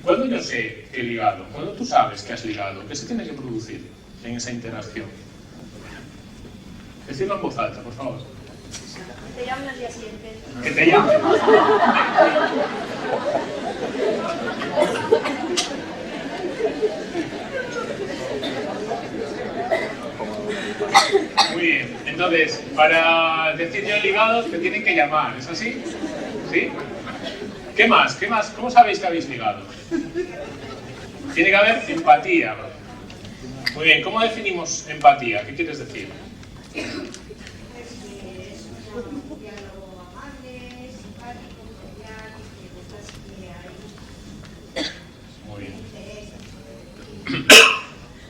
¿Cuándo yo sé que he ligado? ¿Cuándo tú sabes que has ligado? ¿Qué se tiene que producir en esa interacción? Decidlo en voz alta, por favor. Que te llamen al día siguiente. Que te llamen. Muy bien. Entonces, para decir yo ligados, te tienen que llamar. ¿Es así? ¿Sí? ¿Qué más? ¿Qué más? ¿Cómo sabéis que habéis ligado? Tiene que haber empatía. Muy bien. ¿Cómo definimos empatía? ¿Qué quieres decir? Muy bien.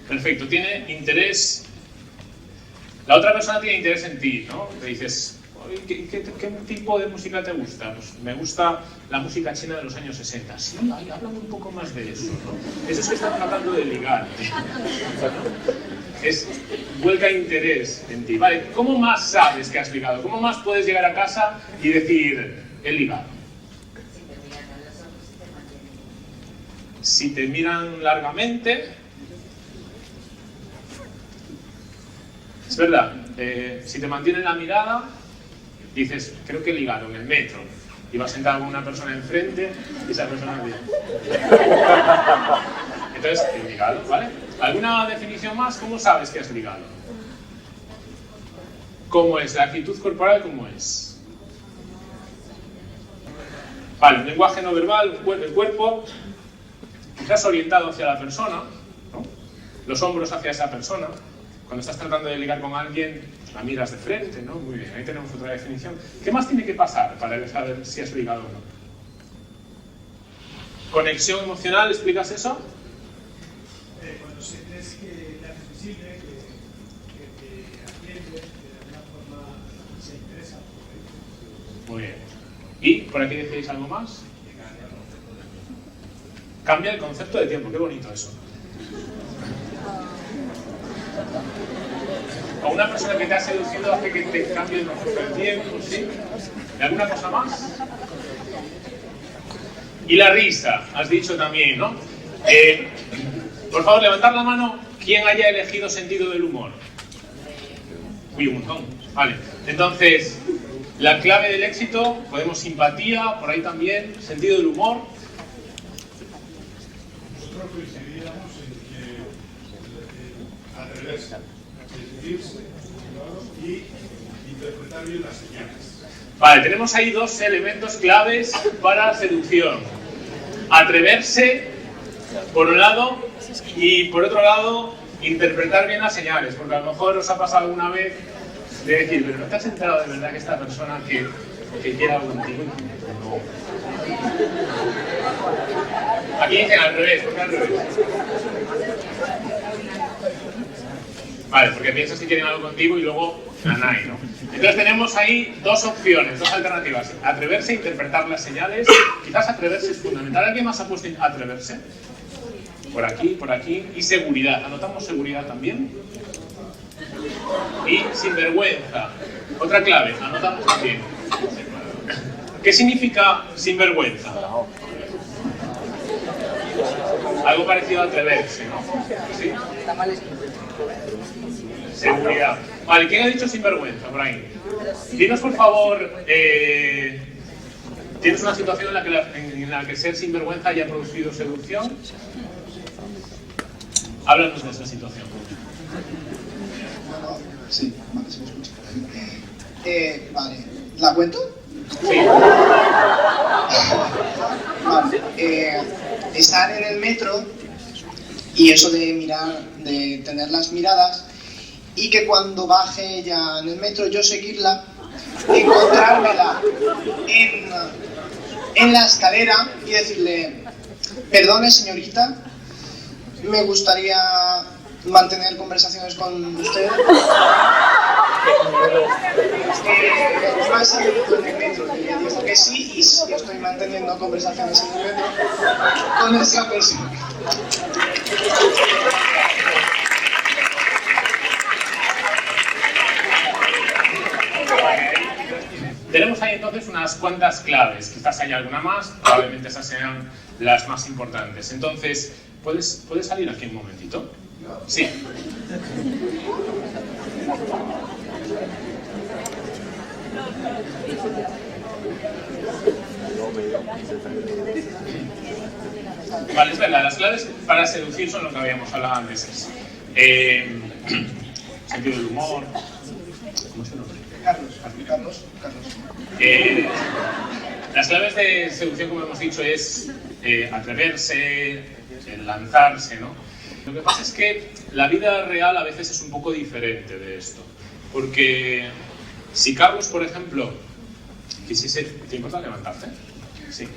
Perfecto. Tiene interés. La otra persona tiene interés en ti, ¿no? Te dices, ¿qué tipo de música te gusta? Pues me gusta la música china de los años 60. Sí, háblame un poco más de eso, ¿no? Eso es que están tratando de ligar. Vuelca interés en ti. Vale, ¿cómo más sabes que has ligado? ¿Cómo más puedes llegar a casa y decir, he ligado? Si te miran largamente. Es verdad, si te mantienen la mirada, dices, creo que he ligado en el metro. Y vas sentado con una persona enfrente y esa persona dice. Entonces, he ligado, ¿vale? ¿Alguna definición más? ¿Cómo sabes que has ligado? ¿Cómo es? ¿La actitud corporal cómo es? Vale, un lenguaje no verbal, el cuerpo, quizás orientado hacia la persona, ¿no? Los hombros hacia esa persona. Cuando estás tratando de ligar con alguien, la miras de frente, ¿no? Muy bien, ahí tenemos otra definición. ¿Qué más tiene que pasar para saber si has ligado o no? ¿Conexión emocional? ¿Explicas eso? Cuando sientes que te haces visible, que te atiende, que de alguna forma se interesa por él. Muy bien. ¿Y por aquí decís algo más? Cambia el concepto de tiempo, qué bonito eso. O una persona que te ha seducido hace que te cambie el concepto del tiempo, ¿sí? ¿Y alguna cosa más? Y la risa, has dicho también, ¿no? Por favor, levantar la mano quien haya elegido sentido del humor. Uy, un montón. Vale. Entonces, la clave del éxito, podemos simpatía, por ahí también, sentido del humor. Nosotros coincidiríamos en que atreverse, decidirse y interpretar bien las señales. Vale, tenemos ahí dos elementos claves para seducción. Atreverse, por un lado, y por otro lado, interpretar bien las señales, porque a lo mejor os ha pasado alguna vez de decir, pero ¿no te has enterado de verdad que esta persona que quiere algo contigo? No. Aquí dicen al revés, ¿por qué al revés? Vale, porque piensas que quieren algo contigo y luego nanay, ¿no? Entonces tenemos ahí dos opciones, dos alternativas. Atreverse a interpretar las señales. Quizás atreverse es fundamental. ¿Alguien más ha puesto atreverse? Por aquí. Y seguridad. ¿Anotamos seguridad también? Y sinvergüenza. Otra clave, anotamos también. ¿Qué significa sinvergüenza? Algo parecido a atreverse, ¿no? ¿Sí? Seguridad. Vale, ¿quién ha dicho sinvergüenza por ahí? Dinos, por favor, ¿tienes una situación en la que ser sinvergüenza haya producido seducción? Háblanos de esa situación. Sí, vale, se me escucha. Vale, ¿la cuento? Sí. Vale, estar en el metro y eso de mirar, de tener las miradas y que cuando baje ya en el metro yo seguirla, encontrármela en la escalera y decirle, perdone señorita, me gustaría mantener conversaciones con usted. Pasa en el metro y le digo que sí y sí, estoy manteniendo conversaciones en el metro con esa persona. Tenemos ahí entonces unas cuantas claves, quizás haya alguna más, probablemente esas sean las más importantes. Entonces, ¿puedes salir aquí un momentito? Sí. Vale, es verdad, las claves para seducir son lo que habíamos hablado antes. Sentido del humor. ¿Cómo es su nombre? Carlos. Las claves de seducción, como hemos dicho, es atreverse, lanzarse, ¿no? Lo que pasa es que la vida real a veces es un poco diferente de esto. Porque si Carlos, por ejemplo, quisiese... ¿Te importa levantarte? Sí.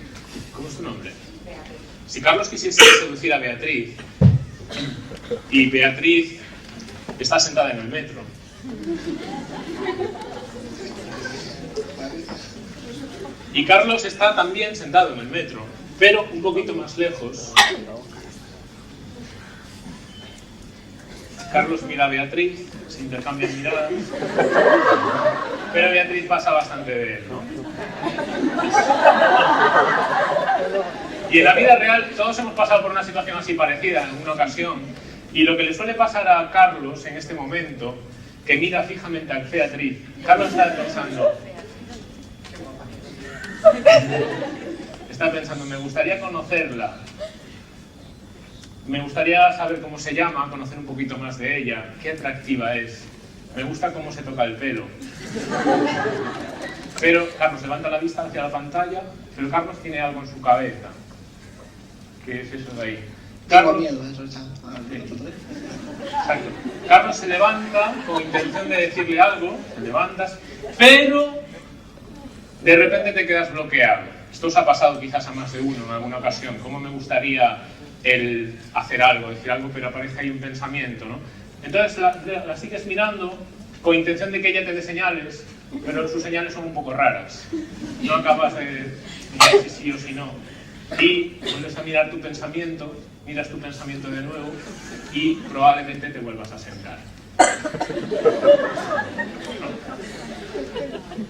¿Cómo es tu nombre? Si Carlos quisiese seducir a Beatriz, y Beatriz está sentada en el metro, y Carlos está también sentado en el metro, pero un poquito más lejos. Carlos mira a Beatriz, se intercambian miradas, pero Beatriz pasa bastante de él, ¿no? Y en la vida real todos hemos pasado por una situación así parecida en alguna ocasión, y lo que le suele pasar a Carlos en este momento, que mira fijamente a Beatriz, Carlos está pensando, me gustaría conocerla, me gustaría saber cómo se llama, conocer un poquito más de ella, qué atractiva es, me gusta cómo se toca el pelo. Pero Carlos levanta la vista hacia la pantalla, pero Carlos tiene algo en su cabeza. ¿Qué es eso de ahí? Tengo miedo, eso está. Exacto. Carlos se levanta con intención de decirle algo, te levantas, pero de repente te quedas bloqueado. Esto os ha pasado quizás a más de uno en alguna ocasión. ¿Cómo me gustaría el hacer algo, decir algo, pero aparece ahí un pensamiento, ¿no? Entonces la sigues mirando con intención de que ella te dé señales, pero sus señales son un poco raras. No acabas de decir si sí o si no. Y vuelves a mirar tu pensamiento, miras tu pensamiento de nuevo y probablemente te vuelvas a sentar. ¿No?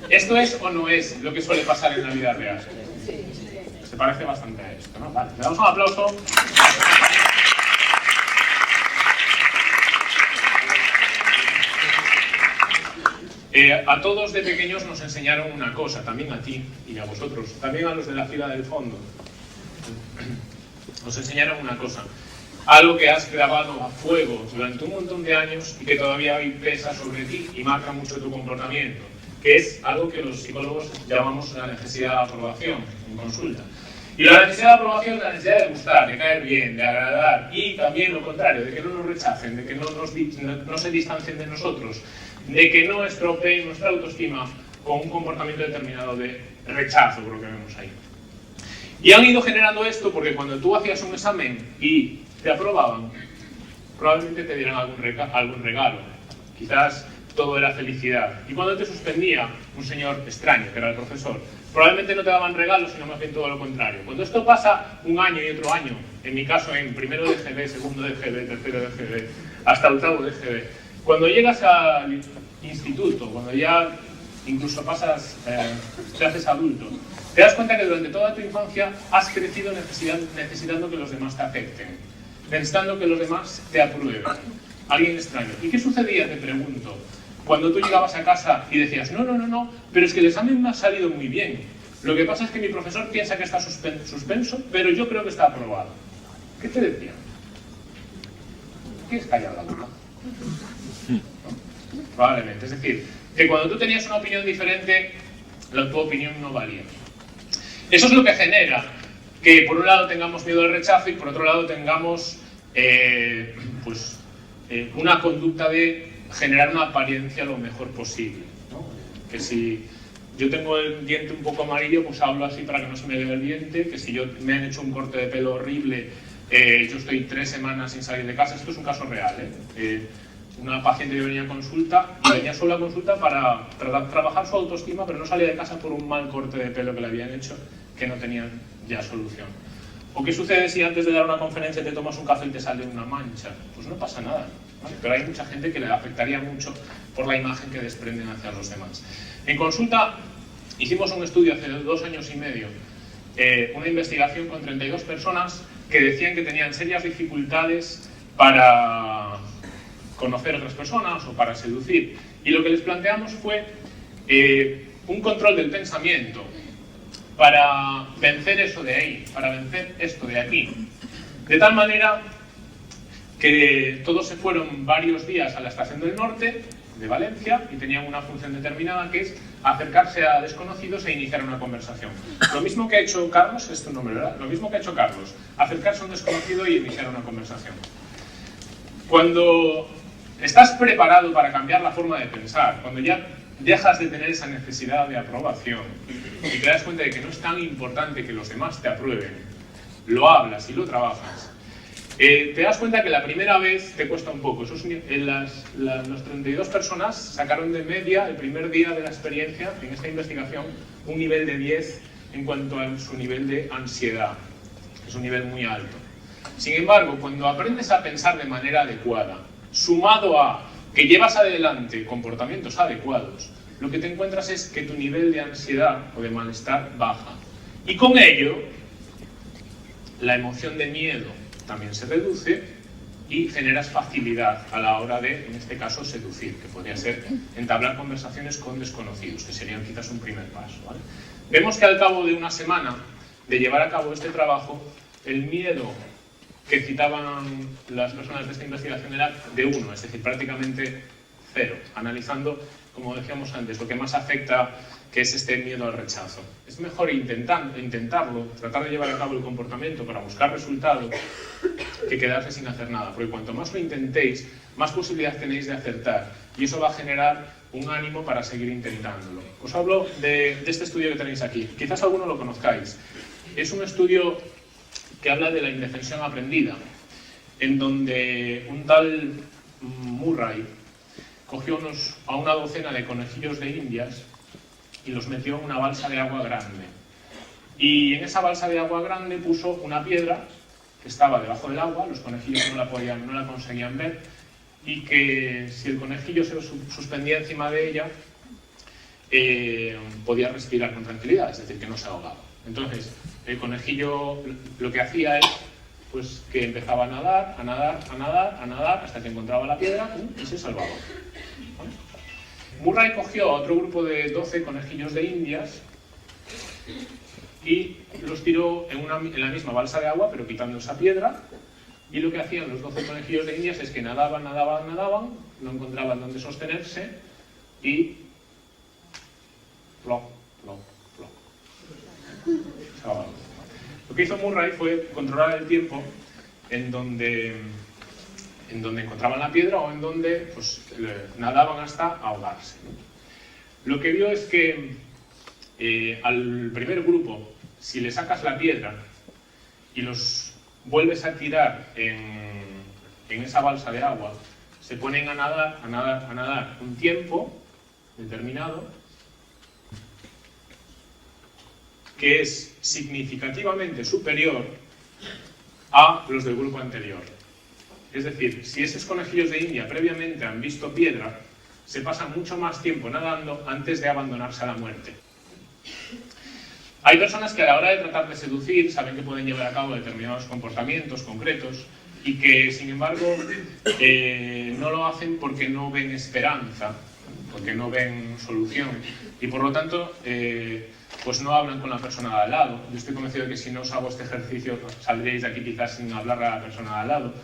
¿Esto es o no es lo que suele pasar en la vida real? Se parece bastante a esto, ¿no? Vale, le damos un aplauso. A todos de pequeños nos enseñaron una cosa, también a ti y a vosotros, también a los de la fila del fondo. Nos enseñaron una cosa, algo que has grabado a fuego durante un montón de años y que todavía hoy pesa sobre ti y marca mucho tu comportamiento, que es algo que los psicólogos llamamos la necesidad de aprobación en consulta. Y la necesidad de aprobación es la necesidad de gustar, de caer bien, de agradar, y también lo contrario, de que no nos rechacen, de que no se distancien de nosotros, de que no estropeen nuestra autoestima con un comportamiento determinado de rechazo, por lo que vemos ahí. Y han ido generando esto porque cuando tú hacías un examen y te aprobaban, probablemente te dieran algún regalo. Quizás todo era felicidad. Y cuando te suspendía un señor extraño, que era el profesor, probablemente no te daban regalos, sino más bien todo lo contrario. Cuando esto pasa un año y otro año, en mi caso en primero de GB, segundo de GB, tercero de GB, hasta octavo de GB, cuando llegas al instituto, cuando ya incluso te haces adulto, te das cuenta que durante toda tu infancia has crecido necesitando que los demás te acepten, necesitando que los demás te aprueben. Alguien extraño. ¿Y qué sucedía, te pregunto, cuando tú llegabas a casa y decías, no, pero es que el examen me ha salido muy bien. Lo que pasa es que mi profesor piensa que está suspenso, pero yo creo que está aprobado. ¿Qué te decía? ¿Quieres callar la boca? ¿No? Probablemente. Es decir, que cuando tú tenías una opinión diferente, tu opinión no valía. Eso es lo que genera que por un lado tengamos miedo al rechazo y por otro lado tengamos una conducta de generar una apariencia lo mejor posible, ¿no? Que si yo tengo el diente un poco amarillo, pues hablo así para que no se me vea el diente, que si me han hecho un corte de pelo horrible, yo estoy 3 semanas sin salir de casa. Esto es un caso real, una paciente que venía a consulta y venía solo a consulta para trabajar su autoestima, pero no salía de casa por un mal corte de pelo que le habían hecho, que no tenían ya solución. ¿O qué sucede si antes de dar una conferencia te tomas un café y te sale una mancha? Pues no pasa nada, ¿vale? Pero hay mucha gente que le afectaría mucho por la imagen que desprenden hacia los demás. En consulta hicimos un estudio hace 2 años y medio, una investigación con 32 personas que decían que tenían serias dificultades para conocer a otras personas o para seducir. Y lo que les planteamos fue un control del pensamiento para vencer eso de ahí, para vencer esto de aquí. De tal manera que todos se fueron varios días a la Estación del Norte de Valencia y tenían una función determinada, que es acercarse a desconocidos e iniciar una conversación. Lo mismo que ha hecho Carlos, es tu nombre, ¿verdad? Lo mismo que ha hecho Carlos, acercarse a un desconocido y iniciar una conversación. Cuando estás preparado para cambiar la forma de pensar, cuando ya dejas de tener esa necesidad de aprobación y te das cuenta de que no es tan importante que los demás te aprueben, lo hablas y lo trabajas, te das cuenta que la primera vez te cuesta un poco. Las 32 personas sacaron de media el primer día de la experiencia en esta investigación un nivel de 10 en cuanto a su nivel de ansiedad. Es un nivel muy alto. Sin embargo, cuando aprendes a pensar de manera adecuada, sumado a que llevas adelante comportamientos adecuados, lo que te encuentras es que tu nivel de ansiedad o de malestar baja. Y con ello, la emoción de miedo también se reduce y generas facilidad a la hora de, en este caso, seducir, que podría ser entablar conversaciones con desconocidos, que serían quizás un primer paso, ¿vale? Vemos que al cabo de una semana de llevar a cabo este trabajo, el miedo que citaban las personas de esta investigación era de 1, es decir, prácticamente 0, analizando, como decíamos antes, lo que más afecta, que es este miedo al rechazo. Es mejor intentarlo, tratar de llevar a cabo el comportamiento para buscar resultados, que quedarse sin hacer nada, porque cuanto más lo intentéis, más posibilidad tenéis de acertar, y eso va a generar un ánimo para seguir intentándolo. Os hablo de este estudio que tenéis aquí, quizás alguno lo conozcáis. Es un estudio que habla de la indefensión aprendida, en donde un tal Murray cogió a una docena de conejillos de indias y los metió en una balsa de agua grande. Y en esa balsa de agua grande puso una piedra que estaba debajo del agua, los conejillos no la conseguían ver, y que si el conejillo se suspendía encima de ella, podía respirar con tranquilidad, es decir, que no se ahogaba. Entonces, el conejillo lo que hacía es pues, que empezaba a nadar, a nadar, a nadar, a nadar, hasta que encontraba la piedra y se salvaba. ¿Vale? Murray cogió a otro grupo de 12 conejillos de indias y los tiró en la misma balsa de agua, pero quitando esa piedra, y lo que hacían los 12 conejillos de indias es que nadaban, nadaban, nadaban, no encontraban dónde sostenerse y plop, plop, plop. Lo que hizo Murray fue controlar el tiempo en donde encontraban la piedra o en donde pues, nadaban hasta ahogarse. Lo que vio es que al primer grupo, si le sacas la piedra y los vuelves a tirar en esa balsa de agua, se ponen a nadar, a nadar, a nadar un tiempo determinado que es significativamente superior a los del grupo anterior. Es decir, si esos conejillos de India previamente han visto piedra, se pasan mucho más tiempo nadando antes de abandonarse a la muerte. Hay personas que a la hora de tratar de seducir saben que pueden llevar a cabo determinados comportamientos concretos y que, sin embargo, no lo hacen porque no ven esperanza, porque no ven solución y, por lo tanto, pues no hablan con la persona de al lado. Yo estoy convencido de que si no os hago este ejercicio saldréis de aquí quizás sin hablar a la persona de al lado.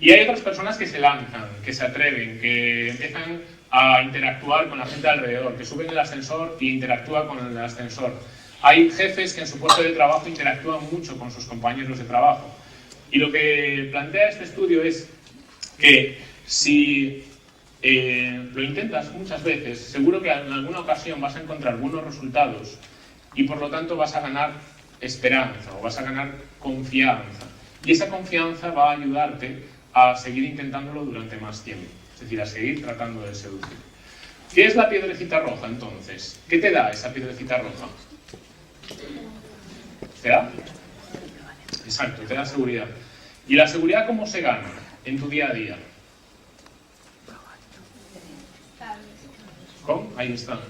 Y hay otras personas que se lanzan, que se atreven, que empiezan a interactuar con la gente alrededor, que suben el ascensor e interactúan con el ascensor. Hay jefes que en su puesto de trabajo interactúan mucho con sus compañeros de trabajo. Y lo que plantea este estudio es que si lo intentas muchas veces, seguro que en alguna ocasión vas a encontrar buenos resultados y por lo tanto vas a ganar esperanza o vas a ganar confianza. Y esa confianza va a ayudarte a seguir intentándolo durante más tiempo, es decir, a seguir tratando de seducir. ¿Qué es la piedrecita roja entonces? ¿Qué te da esa piedrecita roja? ¿Te da? Exacto, te da seguridad. ¿Y la seguridad cómo se gana en tu día a día? ¿Con? Ahí está.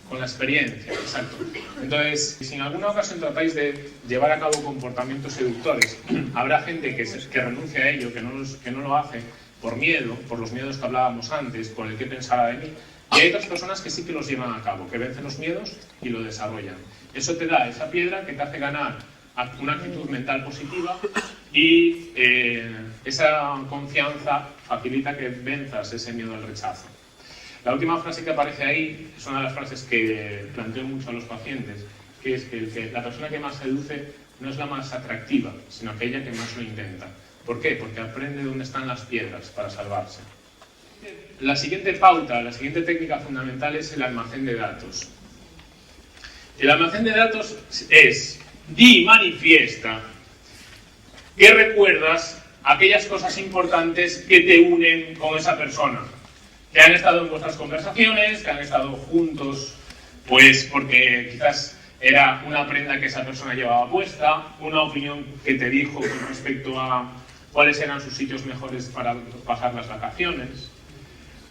Con la experiencia, exacto. Entonces, si en alguna ocasión tratáis de llevar a cabo comportamientos seductores, habrá gente que renuncia a ello, que no lo hace por miedo, por los miedos que hablábamos antes, por el que pensara de mí. Y hay otras personas que sí que los llevan a cabo, que vencen los miedos y lo desarrollan. Eso te da esa piedra que te hace ganar una actitud mental positiva y esa confianza facilita que venzas ese miedo al rechazo. La última frase que aparece ahí es una de las frases que planteo mucho a los pacientes, que es que la persona que más seduce no es la más atractiva, sino aquella que más lo intenta. ¿Por qué? Porque aprende dónde están las piedras para salvarse. La siguiente pauta, la siguiente técnica fundamental es el almacén de datos. El almacén de datos es: di y manifiesta que recuerdas aquellas cosas importantes que te unen con esa persona, que han estado en vuestras conversaciones, que han estado juntos, pues porque quizás era una prenda que esa persona llevaba puesta, una opinión que te dijo con respecto a cuáles eran sus sitios mejores para pasar las vacaciones.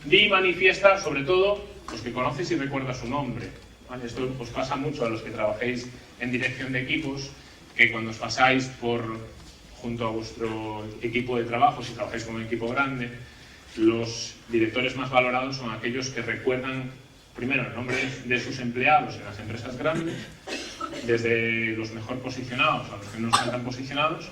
Di y manifiesta, sobre todo, los que conoces y recuerdas su nombre. ¿Vale? Esto os pasa mucho a los que trabajéis en dirección de equipos, que cuando os pasáis junto a vuestro equipo de trabajo, si trabajáis con un equipo grande, los directores más valorados son aquellos que recuerdan primero el nombre de sus empleados en las empresas grandes, desde los mejor posicionados a los que no están tan posicionados,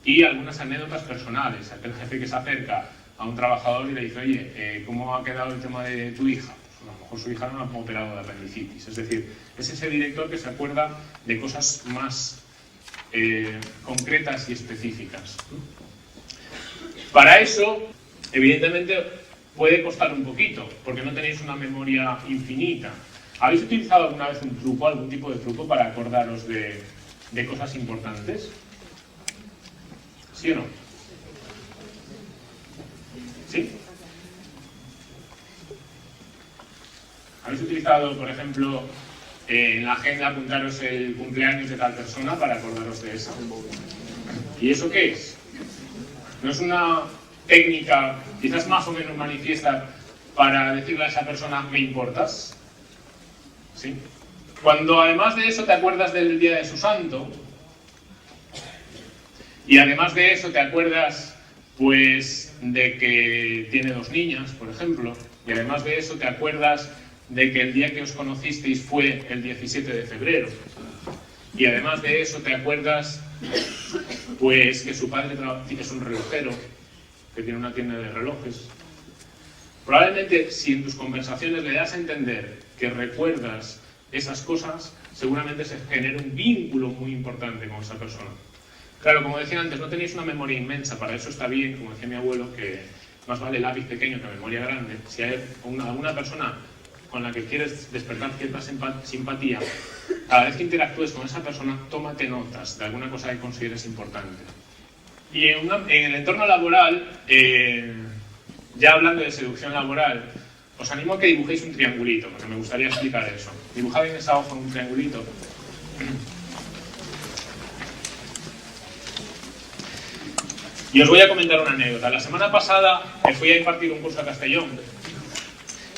y algunas anécdotas personales. Aquel jefe que se acerca a un trabajador y le dice: oye, ¿cómo ha quedado el tema de tu hija? Pues a lo mejor su hija no ha operado de apendicitis. Es decir, es ese director que se acuerda de cosas más concretas y específicas. Para eso, evidentemente, puede costar un poquito, porque no tenéis una memoria infinita. ¿Habéis utilizado alguna vez un truco, algún tipo de truco para acordaros de cosas importantes? ¿Sí o no? ¿Sí? ¿Habéis utilizado, por ejemplo, en la agenda apuntaros el cumpleaños de tal persona para acordaros de eso? ¿Y eso qué es? ¿No es una técnica quizás más o menos manifiesta para decirle a esa persona: me importas? ¿Sí? Cuando además de eso te acuerdas del día de su santo, y además de eso te acuerdas pues de que tiene 2 niñas, por ejemplo, y además de eso te acuerdas de que el día que os conocisteis fue el 17 de febrero, y además de eso te acuerdas pues que su padre es un relojero, que tiene una tienda de relojes. Probablemente, si en tus conversaciones le das a entender que recuerdas esas cosas, seguramente se genere un vínculo muy importante con esa persona. Claro, como decía antes, no tenéis una memoria inmensa, para eso está bien, como decía mi abuelo, que más vale lápiz pequeño que memoria grande. Si hay alguna persona con la que quieres despertar cierta simpatía, cada vez que interactúes con esa persona, tómate notas de alguna cosa que consideres importante. Y en el entorno laboral, ya hablando de seducción laboral, os animo a que dibujéis un triangulito, porque me gustaría explicar eso. Dibujad en esa hoja un triangulito. Y os voy a comentar una anécdota. La semana pasada me fui a impartir un curso a Castellón,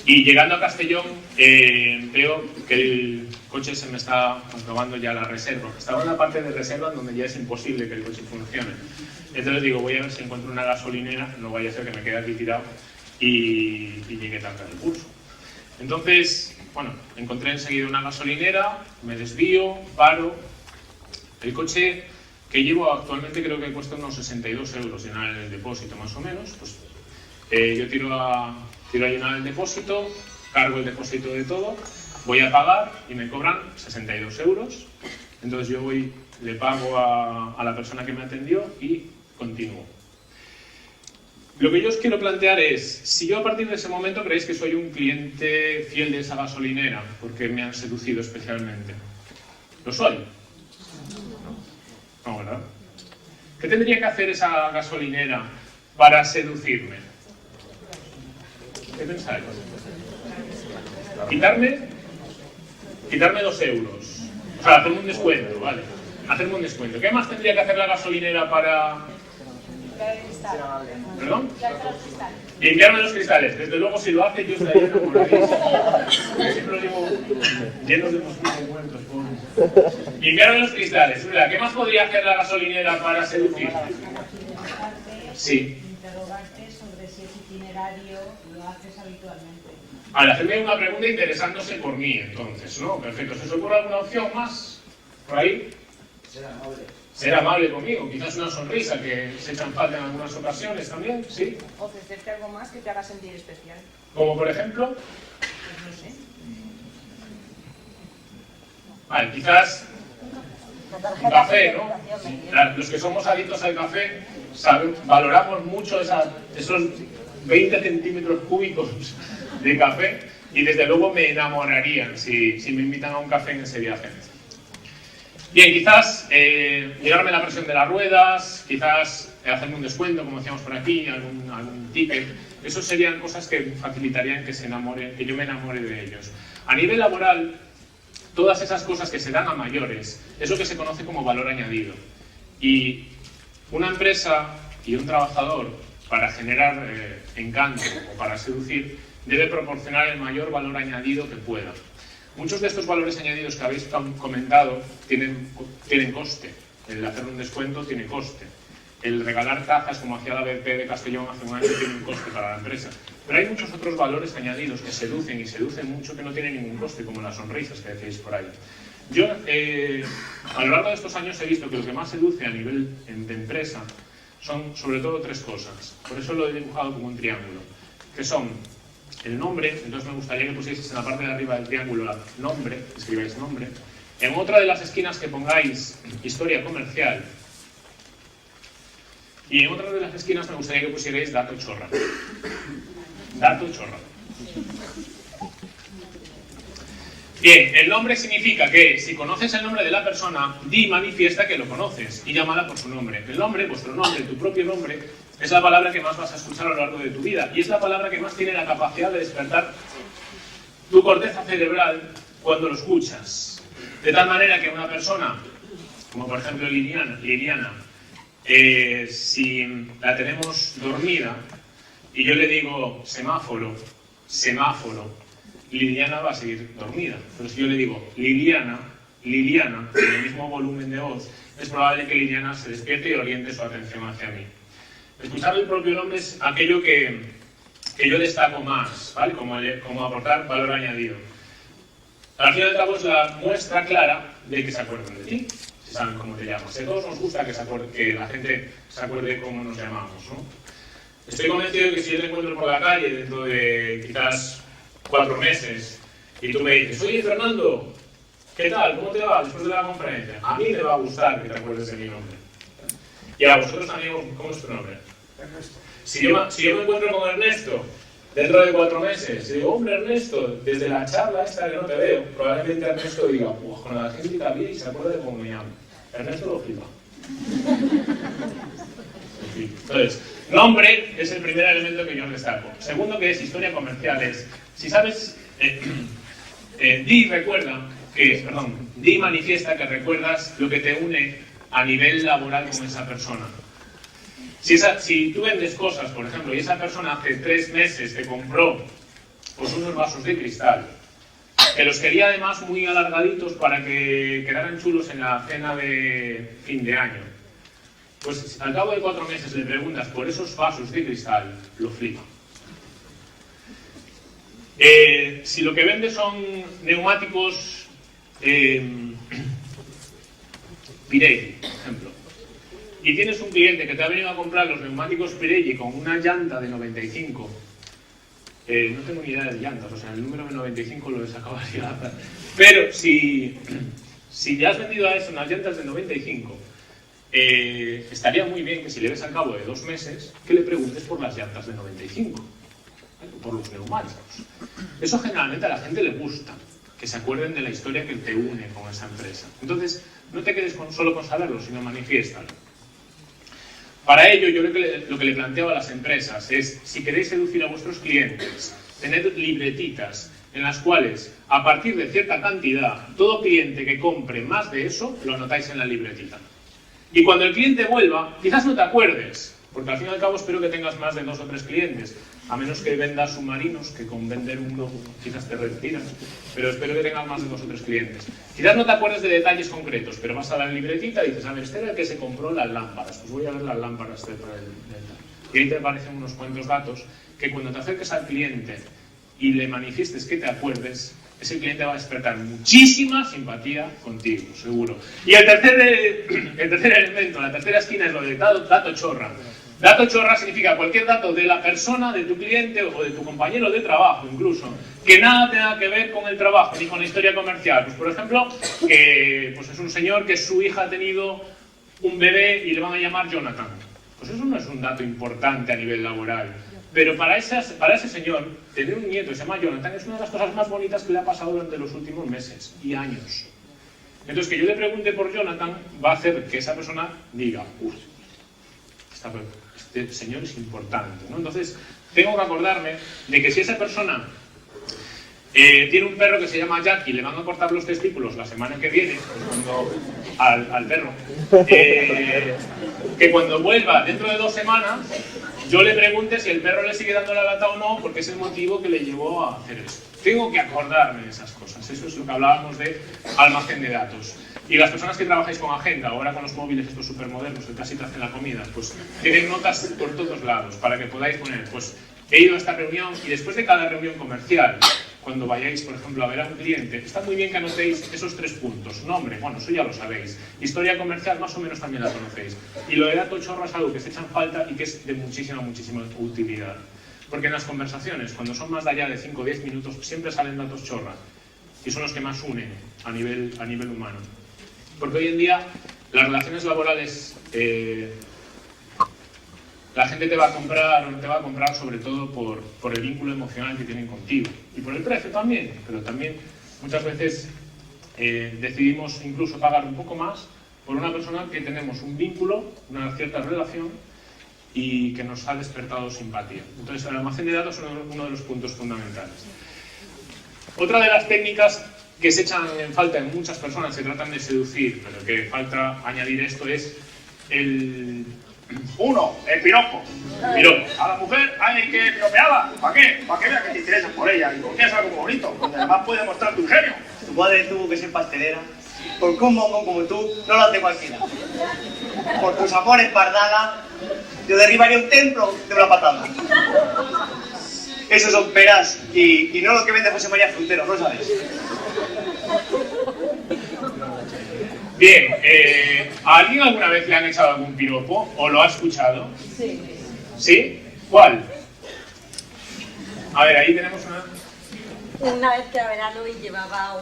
y llegando a Castellón veo que el coche se me está acabando ya la reserva. Estaba en la parte de reserva donde ya es imposible que el coche funcione. Entonces digo, voy a ver si encuentro una gasolinera, no vaya a ser que me quede aquí tirado y llegue tarde al curso. Entonces, bueno, encontré enseguida una gasolinera, me desvío, paro. El coche que llevo actualmente creo que cuesta unos 62 euros llenar el depósito, más o menos. Pues yo tiro a llenar el depósito, cargo el depósito de todo, voy a pagar y me cobran 62 euros. Entonces yo voy, le pago a la persona que me atendió y continúo. Lo que yo os quiero plantear es, si yo a partir de ese momento creéis que soy un cliente fiel de esa gasolinera, porque me han seducido especialmente, ¿lo soy? No, ¿verdad? ¿Qué tendría que hacer esa gasolinera para seducirme? ¿Qué pensáis? Quitarme 2 euros. O sea, hacerme un descuento, ¿vale? Hacerme un descuento. ¿Qué más tendría que hacer la gasolinera para ¿Perdón? Limpiarme los cristales. Desde luego, si lo hace, yo estaría enamoradísimo. Siempre lo digo llenos de mosquitos muertos, pobres. Limpiarme los cristales. ¿Qué más podría hacer la gasolinera para seducir? Sí. Interrogarte sobre si ese itinerario lo haces habitualmente. Ahora, hacerme una pregunta interesándose por mí, entonces, ¿no? Perfecto. ¿Se os ocurre alguna opción más? ¿Por ahí? Ser amable conmigo. Quizás una sonrisa que se echan falta en algunas ocasiones también, ¿sí? Ofrecerte algo más que te haga sentir especial. Como por ejemplo... Pues no sé. Vale, quizás un café, ¿no? Los que somos adictos al café valoramos mucho esos 20 centímetros cúbicos de café y desde luego me enamorarían si me invitan a un café en ese viaje. Bien, quizás mirarme la presión de las ruedas, quizás hacerme un descuento, como decíamos por aquí, algún ticket. Eso serían cosas que facilitarían que yo me enamore de ellos. A nivel laboral, todas esas cosas que se dan a mayores, es lo que se conoce como valor añadido. Y una empresa y un trabajador, para generar encanto o para seducir, debe proporcionar el mayor valor añadido que pueda. Muchos de estos valores añadidos que habéis comentado tienen coste. El hacer un descuento tiene coste. El regalar tazas, como hacía la BP de Castellón hace un año, tiene un coste para la empresa. Pero hay muchos otros valores añadidos que seducen y seducen mucho que no tienen ningún coste, como las sonrisas que decís por ahí. Yo, a lo largo de estos años he visto que lo que más seduce a nivel de empresa son sobre todo tres cosas. Por eso lo he dibujado como un triángulo, que son el nombre. Entonces me gustaría que pusieseis en la parte de arriba del triángulo nombre, escribáis nombre. En otra de las esquinas que pongáis historia comercial. Y en otra de las esquinas me gustaría que pusierais dato chorra. Dato chorra. Bien, el nombre significa que si conoces el nombre de la persona, di y manifiesta que lo conoces y llámala por su nombre. El nombre, vuestro nombre, tu propio nombre, es la palabra que más vas a escuchar a lo largo de tu vida y es la palabra que más tiene la capacidad de despertar tu corteza cerebral cuando lo escuchas. De tal manera que una persona, como por ejemplo Liliana, si la tenemos dormida y yo le digo semáforo, Liliana va a seguir dormida. Pero si yo le digo Liliana, en el mismo volumen de voz, es probable que Liliana se despierte y oriente su atención hacia mí. Escuchar el propio nombre es aquello que yo destaco más, ¿vale? Como aportar valor añadido. Al fin y al cabo es la muestra clara de que se acuerdan de ti, si saben cómo te llamas. A todos nos gusta que la gente se acuerde cómo nos llamamos, ¿no? Estoy convencido de que si yo te encuentro por la calle dentro de quizás 4 meses y tú me dices, oye Fernando, ¿qué tal? ¿Cómo te va después de la conferencia? A mí me va a gustar que te acuerdes de mi nombre. Y a vosotros también, ¿cómo es tu nombre? Ernesto. Si yo me encuentro con Ernesto dentro de 4 meses y digo, hombre Ernesto, desde la charla esta que no te veo, probablemente Ernesto diga, pues con la gente que había y se acuerda de cómo me llamo. Ernesto lo flipa. Entonces, nombre es el primer elemento que yo destaco. Segundo, que es historia comercial, es, si sabes, di y manifiesta que recuerdas lo que te une a nivel laboral con esa persona. Si tú vendes cosas, por ejemplo, y esa persona hace 3 meses te compró pues unos vasos de cristal, que los quería además muy alargaditos para que quedaran chulos en la cena de fin de año, pues al cabo de 4 meses le preguntas por esos vasos de cristal, lo flipa. Si lo que vendes son neumáticos Pirelli, por ejemplo, y tienes un cliente que te ha venido a comprar los neumáticos Pirelli con una llanta de 95, no tengo ni idea de llantas, o sea, el número de 95 lo he sacado así al azar, pero si le has vendido a eso unas llantas de 95, estaría muy bien que si le ves al cabo de 2 meses, que le preguntes por las llantas de 95, por los neumáticos. Eso generalmente a la gente le gusta, que se acuerden de la historia que te une con esa empresa. Entonces, no te quedes solo con saberlo, sino manifiéstalo. Para ello, yo lo que le planteo a las empresas es, si queréis seducir a vuestros clientes, tened libretitas en las cuales, a partir de cierta cantidad, todo cliente que compre más de eso, lo anotáis en la libretita. Y cuando el cliente vuelva, quizás no te acuerdes, Porque al fin y al cabo espero que tengas más de 2 o 3 clientes, a menos que vendas submarinos, que con vender uno quizás te retiran, pero espero que tengas más de 2 o 3 clientes. Quizás no te acuerdes de detalles concretos, pero vas a la libretita y dices, a ver, este era el que se compró las lámparas, pues voy a ver las lámparas del y ahí te aparecen unos cuantos datos que cuando te acerques al cliente y le manifiestes que te acuerdes, ese cliente va a despertar muchísima simpatía contigo, seguro. Y el tercer elemento, la tercera esquina es lo de dato chorra. Dato chorra significa cualquier dato de la persona, de tu cliente o de tu compañero de trabajo incluso, que nada tenga que ver con el trabajo ni con la historia comercial. Pues por ejemplo, que pues es un señor que su hija ha tenido un bebé y le van a llamar Jonathan. Pues eso no es un dato importante a nivel laboral. Pero para ese señor, tener un nieto que se llama Jonathan es una de las cosas más bonitas que le ha pasado durante los últimos meses y años. Entonces, que yo le pregunte por Jonathan va a hacer que esa persona diga, uff, este señor es importante, ¿no? Entonces, tengo que acordarme de que si esa persona tiene un perro que se llama Jack y le van a cortar los testículos la semana que viene, pues cuando, al perro, que cuando vuelva dentro de 2 semanas, yo le pregunte si el perro le sigue dando la lata o no, porque es el motivo que le llevó a hacer eso. Tengo que acordarme de esas cosas. Eso es lo que hablábamos de almacén de datos. Y las personas que trabajáis con agenda, ahora con los móviles estos supermodernos que casi te hacen la comida, pues tienen notas por todos lados para que podáis poner, pues he ido a esta reunión y después de cada reunión comercial, cuando vayáis, por ejemplo, a ver a un cliente, está muy bien que anotéis esos 3 puntos. Nombre, bueno, eso ya lo sabéis. Historia comercial, más o menos también la conocéis. Y lo de dato chorra es algo que se echa en falta y que es de muchísima utilidad. Porque en las conversaciones, cuando son más de allá de 5 o 10 minutos, siempre salen datos chorra. Y son los que más unen a nivel humano. Porque hoy en día, las relaciones laborales, la gente te va a comprar o no te va a comprar sobre todo por el vínculo emocional que tienen contigo. Y por el precio también, pero también muchas veces decidimos incluso pagar un poco más por una persona que tenemos un vínculo, una cierta relación y que nos ha despertado simpatía. Entonces el almacén de datos es uno de los puntos fundamentales. Otra de las técnicas que se echan en falta en muchas personas, se tratan de seducir, pero que falta añadir esto es el... Uno, el piropo. A la mujer hay que piropearla. ¿Para qué? Para que vea que te interesas por ella y porque es algo muy bonito, donde además puede mostrar tu ingenio. Tu madre tuvo que ser pastelera, porque un bombón como tú no lo hace cualquiera. Por tus amores, pardala, yo derribaría un templo de una patada. Esos son peras y no lo que vende José María Fruntero, ¿no sabes? Bien, ¿a alguien alguna vez le han echado algún piropo o lo ha escuchado? Sí. ¿Sí? ¿Cuál? A ver, ahí tenemos una... Una vez que era verano y llevaba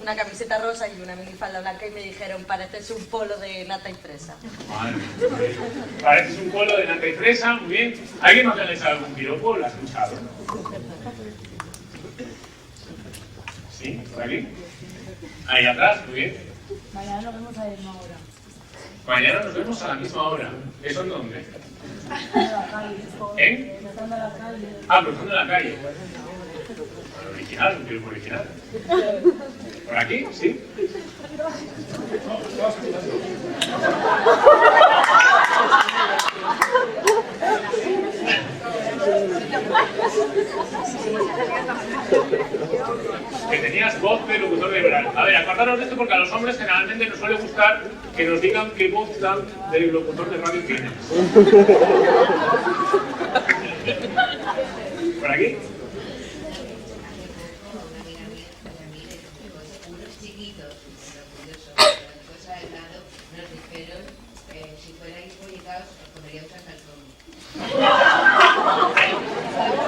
una camiseta rosa y una minifalda blanca y me dijeron, pareces un polo de nata y fresa. Madre, pareces un polo de nata y fresa, muy bien. ¿Alguien más le ha echado algún piropo? ¿Lo ha escuchado? ¿Sí? ¿Por aquí? Ahí atrás, muy bien. Mañana nos vemos a la misma hora. Mañana nos vemos a la misma hora. ¿Eso en dónde? En la calle. ¿En? Cruzando la calle. Ah, cruzando la calle. Original, un piropo original. ¿Por aquí? ¿Sí? Que tenías voz de locutor de verano. A ver, acordaros de esto porque a los hombres generalmente nos suele gustar que nos digan qué voz dan de locutor de radio tienes. ¿Por aquí?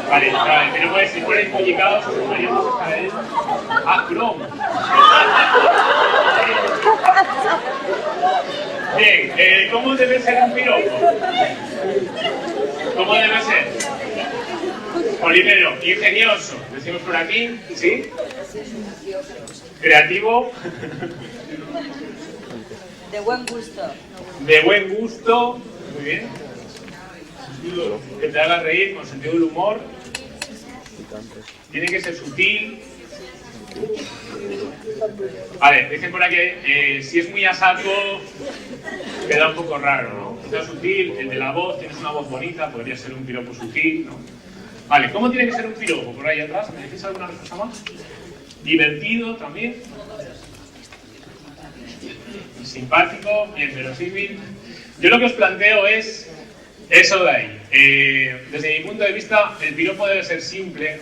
Vale, pero pues si fuerais publicados, os podríamos estar en... Ah, Chrome. Bien, ¿cómo debe ser un piropo? ¿Cómo debe ser? Primero, ingenioso, decimos por aquí, ¿sí? Creativo. De buen gusto. De buen gusto, muy bien. Que te haga reír con sentido del humor. Tiene que ser sutil. Vale, dicen por aquí, si es muy a saco, queda un poco raro, ¿no? sea sutil, el de la voz, tienes una voz bonita, podría ser un piropo sutil, ¿no? Vale, ¿cómo tiene que ser un piropo? Por ahí atrás, ¿me decís alguna cosa más? Divertido también. Simpático, bien verosímil. Yo lo que os planteo es eso de ahí. Desde mi punto de vista, el piropo debe ser simple.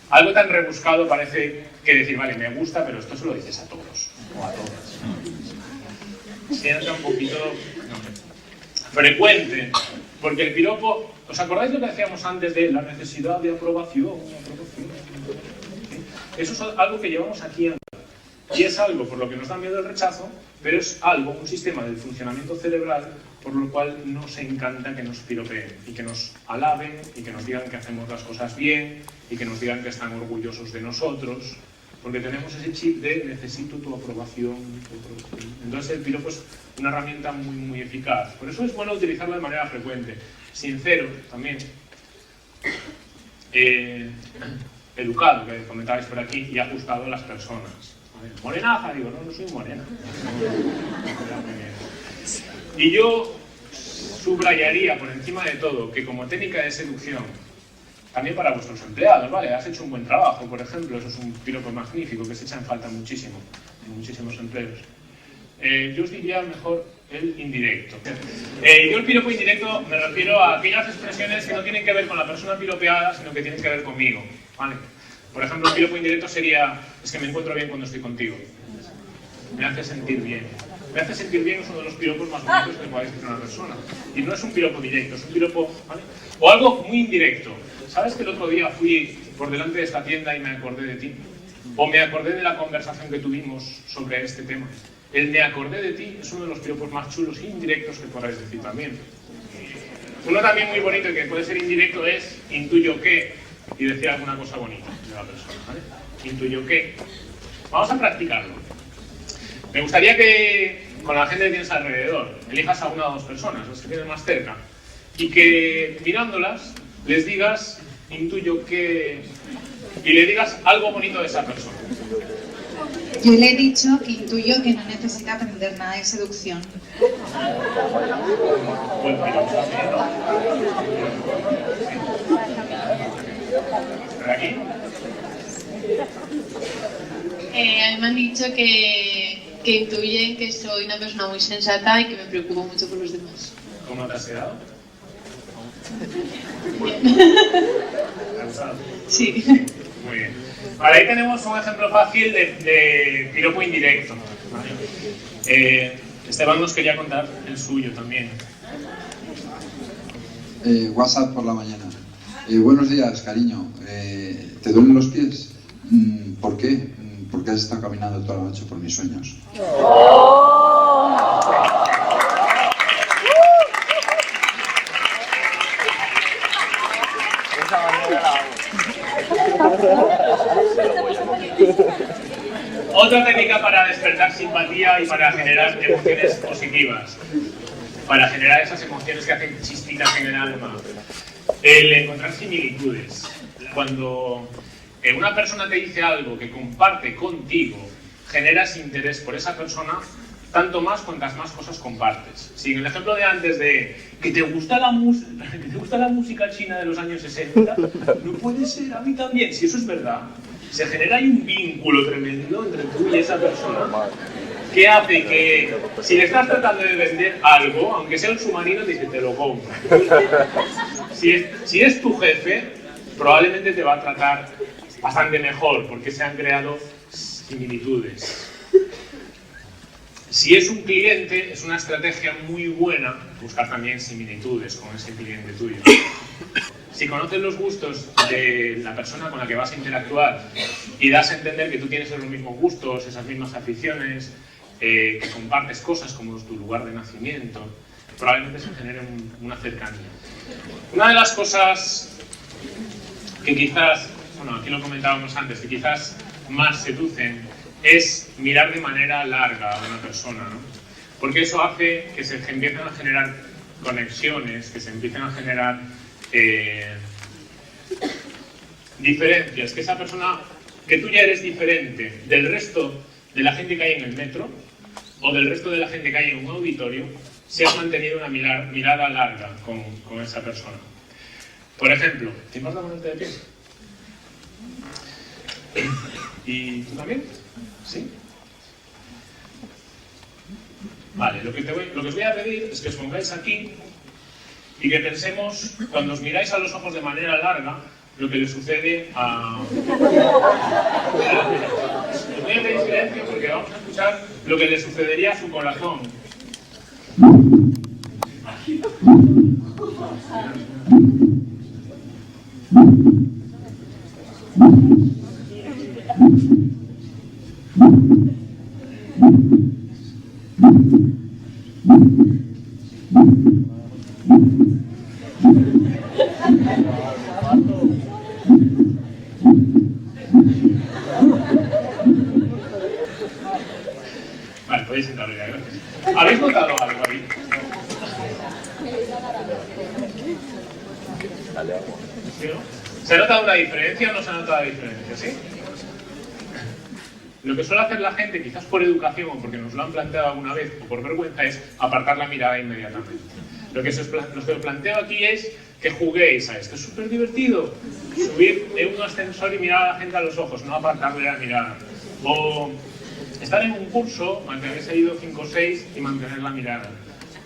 Algo tan rebuscado parece que decir, vale, me gusta, pero esto se lo dices a todos o a todas. Sienta un poquito frecuente, porque el piropo, ¿os acordáis de lo que decíamos antes de la necesidad de aprobación? Eso es algo que llevamos aquí y es algo por lo que nos da miedo el rechazo, pero es algo, un sistema del funcionamiento cerebral por lo cual nos encanta que nos piropeen y que nos alaben y que nos digan que hacemos las cosas bien y que nos digan que están orgullosos de nosotros, porque tenemos ese chip de necesito tu aprobación. Entonces el piropo es una herramienta muy eficaz. Por eso es bueno utilizarlo de manera frecuente. Sincero también. Educado, que comentabais por aquí, y ajustado a las personas. Morenaza, digo, no soy morena. Y yo subrayaría por encima de todo que como técnica de seducción, también para vuestros empleados, ¿vale? Has hecho un buen trabajo, por ejemplo, eso es un piropo magnífico que se echa en falta muchísimo en muchísimos empleos. Yo os diría mejor el indirecto. Yo el piropo indirecto me refiero a aquellas expresiones que no tienen que ver con la persona piropeada, sino que tienen que ver conmigo, ¿vale? Por ejemplo, el piropo indirecto sería, es que me encuentro bien cuando estoy contigo. Me hace sentir bien. Me hace sentir bien es uno de los piropos más bonitos que podáis decir a una persona. Y no es un piropo directo, es un piropo, ¿vale? O algo muy indirecto. ¿Sabes que el otro día fui por delante de esta tienda y me acordé de ti? O me acordé de la conversación que tuvimos sobre este tema. El me acordé de ti es uno de los piropos más chulos e indirectos que podráis decir también. Uno también muy bonito y que puede ser indirecto es intuyo que, y decir alguna cosa bonita de la persona, ¿vale? Intuyo que. Vamos a practicarlo. Me gustaría que con la gente que tienes alrededor elijas a una o dos personas, las que tienes más cerca, y que mirándolas les digas intuyo que, y le digas algo bonito de esa persona. Yo le he dicho que intuyo que no necesita aprender nada de seducción. Buen piropo también, ¿no? ¿Por aquí? A mí me han dicho que intuyen que soy una persona muy sensata y que me preocupo mucho por los demás. ¿Cómo te has quedado? Bien. ¿Te ha gustado? Sí. Muy bien. Vale, ahí tenemos un ejemplo fácil de piropo indirecto. ¿Vale? Esteban nos quería contar el suyo también. WhatsApp por la mañana. Buenos días, cariño. ¿Te duelen los pies? ¿Por qué? Porque has estado caminando toda la noche por mis sueños. Otra técnica para despertar simpatía y para generar emociones positivas, para generar esas emociones que hacen chispitas en el alma, el encontrar similitudes. Cuando una persona te dice algo que comparte contigo, generas interés por esa persona tanto más cuantas más cosas compartes. Si en el ejemplo de antes de que te gusta la música china de los años 60, no puede ser, a mí también. Si eso es verdad, se genera ahí un vínculo tremendo entre tú y esa persona que hace que si le estás tratando de vender algo, aunque sea un submarino, te dice te lo compro. Si es tu jefe, probablemente te va a tratar bastante mejor porque se han creado similitudes. Si es un cliente, es una estrategia muy buena buscar también similitudes con ese cliente tuyo. Si conoces los gustos de la persona con la que vas a interactuar y das a entender que tú tienes los mismos gustos, esas mismas aficiones, que compartes cosas como tu lugar de nacimiento, probablemente se genere una cercanía. Una de las cosas que quizás, bueno, aquí lo comentábamos antes, que quizás más seducen es mirar de manera larga a una persona, ¿no? Porque eso hace que se empiecen a generar conexiones, que se empiecen a generar diferencias, que esa persona, que tú ya eres diferente del resto de la gente que hay en el metro o del resto de la gente que hay en un auditorio, si has mantenido una mirada larga con esa persona. Por ejemplo, ¿te importa ponerte de pie? ¿Y tú también? ¿Sí? Vale, lo que os voy a pedir es que os pongáis aquí y que pensemos, cuando os miráis a los ojos de manera larga, lo que le sucede a... Os voy a pedir silencio porque vamos a escuchar lo que le sucedería a su corazón. Vale, podéis sentaros ya, gracias. ¿Habéis notado algo ahí? ¿Sí, no? ¿Se ha notado una diferencia o no se ha notado la diferencia? ¿Sí? Lo que suele hacer la gente, quizás por educación o porque nos lo han planteado alguna vez o por vergüenza, es apartar la mirada inmediatamente. Lo que os planteo aquí es que juguéis a esto. Es súper divertido subir en un ascensor y mirar a la gente a los ojos, no apartarle la mirada. O estar en un curso, aunque habéis ido 5 o 6 y mantener la mirada.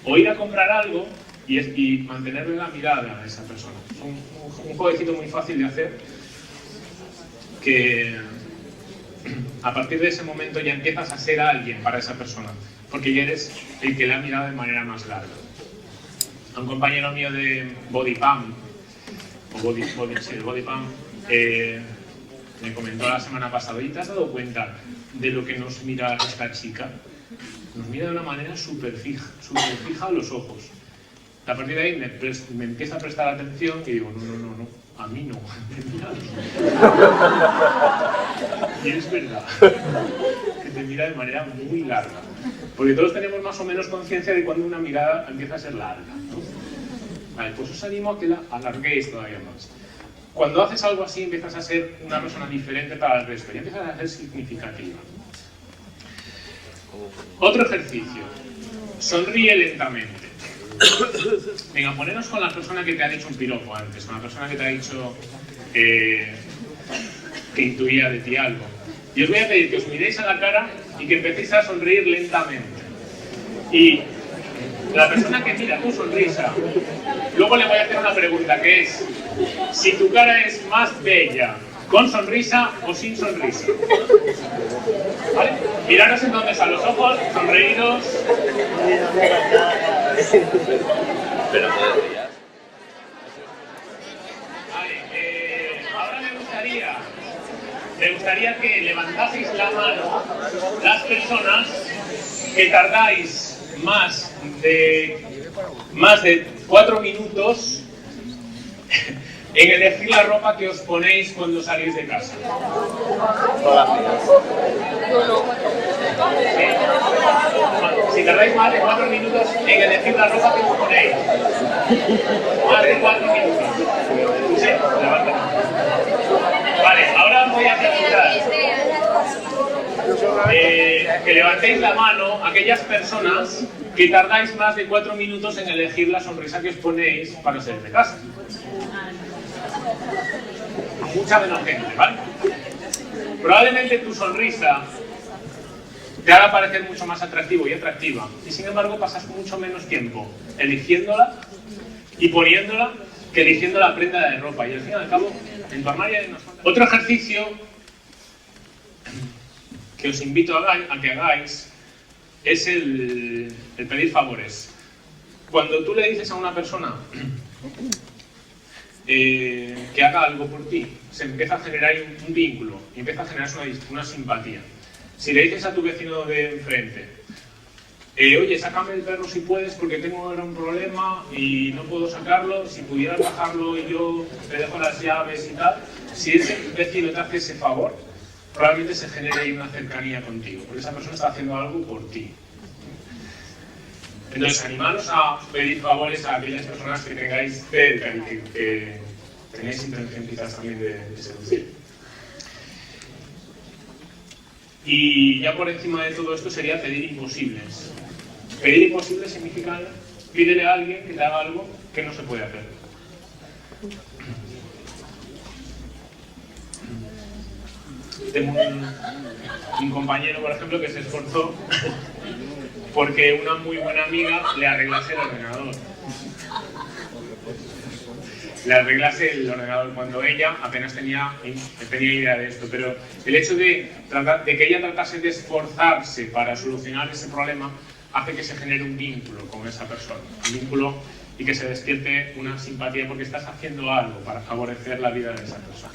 O ir a comprar algo y mantenerle la mirada a esa persona. Es un jueguecito muy fácil de hacer que a partir de ese momento ya empiezas a ser alguien para esa persona, porque ya eres el que le ha mirado de manera más larga. A un compañero mío de Bodypump, me comentó la semana pasada: ¿y te has dado cuenta de lo que nos mira esta chica? Nos mira de una manera súper fija a los ojos. A partir de ahí me empieza a prestar atención y digo, no, a mí no. Y es verdad, que te mira de manera muy larga. Porque todos tenemos más o menos conciencia de cuando una mirada empieza a ser larga, ¿no? Vale, pues os animo a que la alarguéis todavía más. Cuando haces algo así empiezas a ser una persona diferente para el resto y empiezas a ser significativa. Otro ejercicio. Sonríe lentamente. Venga, poneros con la persona que te ha dicho un piropo antes, con la persona que te ha dicho que intuía de ti algo. Y os voy a pedir que os miréis a la cara y que empecéis a sonreír lentamente. Y la persona que mira tu sonrisa, luego le voy a hacer una pregunta, que es: si tu cara es más bella con sonrisa o sin sonrisa. ¿Vale? Miraros entonces a los ojos, sonreíros. Vale, ahora me gustaría que levantaseis la mano las personas que tardáis más de 4 minutos en elegir la ropa que os ponéis cuando salís de casa. Si tardáis más de 4 minutos en elegir la ropa que os ponéis. Más de 4 minutos. ¿Sí? Levanta. Vale, ahora os voy a preguntar que levantéis la mano aquellas personas que tardáis más de 4 minutos en elegir la sonrisa que os ponéis para salir de casa. Mucha menos gente, ¿vale? Probablemente tu sonrisa te haga parecer mucho más atractivo y atractiva, y sin embargo pasas mucho menos tiempo eligiéndola y poniéndola que eligiendo la prenda de ropa, y al fin y al cabo en tu armario hay unas cuantas. Otro ejercicio que os invito a que hagáis es el pedir favores. Cuando tú le dices a una persona que haga algo por ti, se empieza a generar un vínculo y empieza a generarse una simpatía. Si le dices a tu vecino de enfrente, oye, sácame el perro si puedes porque tengo ahora un problema y no puedo sacarlo, si pudieras bajarlo y yo te dejo las llaves y tal, si ese vecino te hace ese favor, probablemente se genere ahí una cercanía contigo, porque esa persona está haciendo algo por ti. Entonces, animaros a pedir favores a aquellas personas que tengáis cerca y que tenéis intención quizás también de seducir. Y ya por encima de todo esto sería pedir imposibles. Pedir imposible significa pídele a alguien que te haga algo que no se puede hacer. Tengo un compañero, por ejemplo, que se esforzó porque una muy buena amiga le arreglase el ordenador. Le arreglase el ordenador cuando ella apenas tenía idea de esto. Pero el hecho de que ella tratase de esforzarse para solucionar ese problema hace que se genere un vínculo con esa persona. Un vínculo y que se despierte una simpatía porque estás haciendo algo para favorecer la vida de esa persona.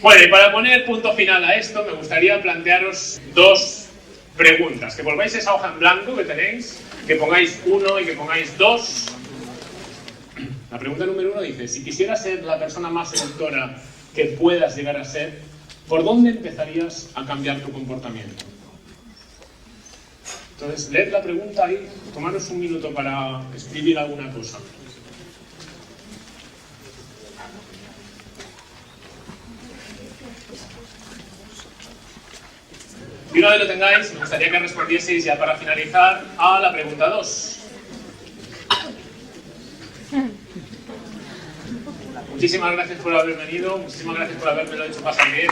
Bueno, y para poner punto final a esto, me gustaría plantearos dos preguntas. Que volváis esa hoja en blanco que tenéis, que pongáis 1 y que pongáis 2. La pregunta número 1 dice, si quisieras ser la persona más seductora que puedas llegar a ser, ¿por dónde empezarías a cambiar tu comportamiento? Entonces, leed la pregunta ahí, tomaros un minuto para escribir alguna cosa. Y una vez lo tengáis, me gustaría que respondieseis ya para finalizar a la pregunta 2. Muchísimas gracias por haber venido, muchísimas gracias por habérmelo hecho pasar bien.